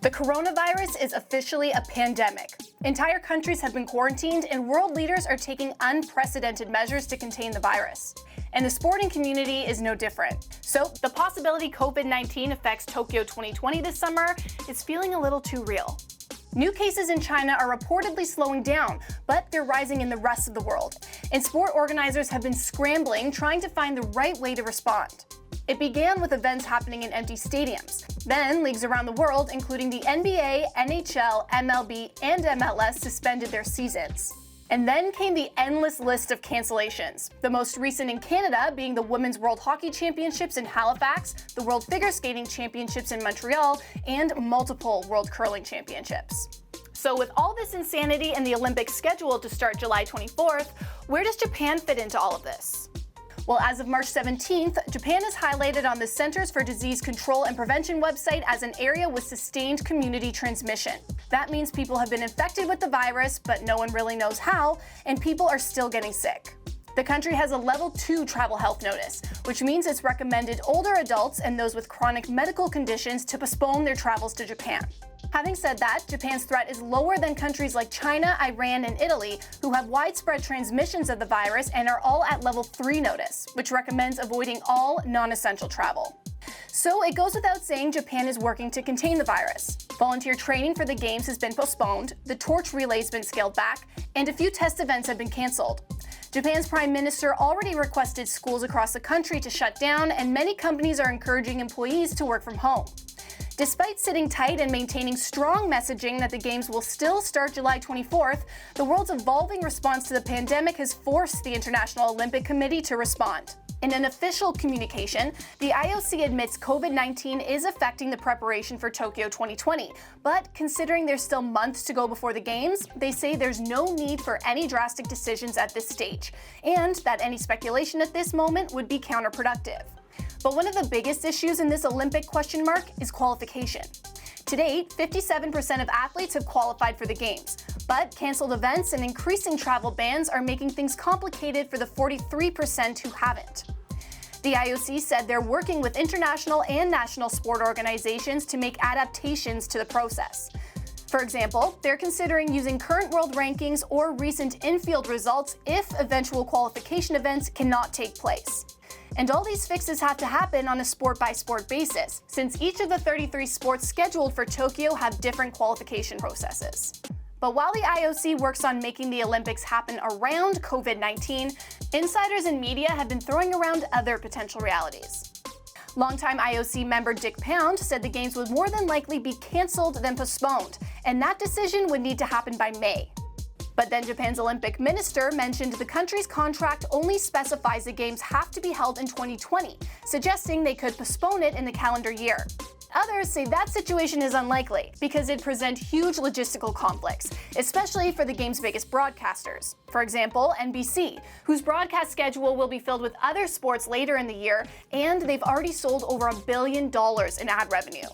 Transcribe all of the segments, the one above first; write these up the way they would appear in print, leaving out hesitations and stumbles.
The coronavirus is officially a pandemic. Entire countries have been quarantined, and world leaders are taking unprecedented measures to contain the virus. And the sporting community is no different. So the possibility COVID-19 affects Tokyo 2020 this summer is feeling a little too real. New cases in China are reportedly slowing down, but they're rising in the rest of the world. And sport organizers have been scrambling, trying to find the right way to respond. It began with events happening in empty stadiums. Then, leagues around the world, including the NBA, NHL, MLB, and MLS, suspended their seasons. And then came the endless list of cancellations, the most recent in Canada being the Women's World Hockey Championships in Halifax, the World Figure Skating Championships in Montreal, and multiple World Curling Championships. So with all this insanity and the Olympics scheduled to start July 24th, where does Japan fit into all of this? Well, as of March 17th, Japan is highlighted on the Centers for Disease Control and Prevention website as an area with sustained community transmission. That means people have been infected with the virus, but no one really knows how, and people are still getting sick. The country has a level 2 travel health notice, which means it's recommended older adults and those with chronic medical conditions to postpone their travels to Japan. Having said that, Japan's threat is lower than countries like China, Iran, and Italy, who have widespread transmissions of the virus and are all at level 3 notice, which recommends avoiding all non-essential travel. So it goes without saying Japan is working to contain the virus. Volunteer training for the games has been postponed, the torch relay has been scaled back, and a few test events have been canceled. Japan's prime minister already requested schools across the country to shut down, and many companies are encouraging employees to work from home. Despite sitting tight and maintaining strong messaging that the games will still start July 24th, the world's evolving response to the pandemic has forced the International Olympic Committee to respond. In an official communication, the IOC admits COVID-19 is affecting the preparation for Tokyo 2020, but considering there's still months to go before the games, they say there's no need for any drastic decisions at this stage, and that any speculation at this moment would be counterproductive. But one of the biggest issues in this Olympic question mark is qualification. To date, 57% of athletes have qualified for the games, but canceled events and increasing travel bans are making things complicated for the 43% who haven't. The IOC said they're working with international and national sport organizations to make adaptations to the process. For example, they're considering using current world rankings or recent infield results if eventual qualification events cannot take place. And all these fixes have to happen on a sport-by-sport basis, since each of the 33 sports scheduled for Tokyo have different qualification processes. But while the IOC works on making the Olympics happen around COVID-19, insiders and media have been throwing around other potential realities. Longtime IOC member Dick Pound said the games would more than likely be canceled than postponed, and that decision would need to happen by May. But then Japan's Olympic minister mentioned the country's contract only specifies the games have to be held in 2020, suggesting they could postpone it in the calendar year. Others say that situation is unlikely because it'd present huge logistical conflicts, especially for the game's biggest broadcasters. For example, NBC, whose broadcast schedule will be filled with other sports later in the year, and they've already sold over $1 billion in ad revenue.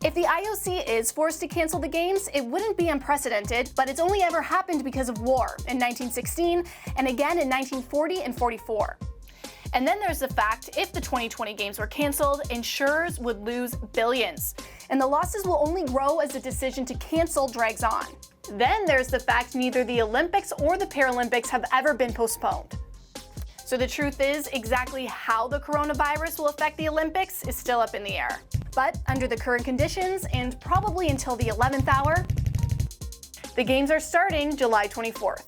If the IOC is forced to cancel the games, it wouldn't be unprecedented, but it's only ever happened because of war in 1916 and again in 1940 and 44. And then there's the fact, if the 2020 games were canceled, insurers would lose billions. And the losses will only grow as the decision to cancel drags on. Then there's the fact neither the Olympics or the Paralympics have ever been postponed. So the truth is, exactly how the coronavirus will affect the Olympics is still up in the air. But under the current conditions, and probably until the 11th hour, the games are starting July 24th.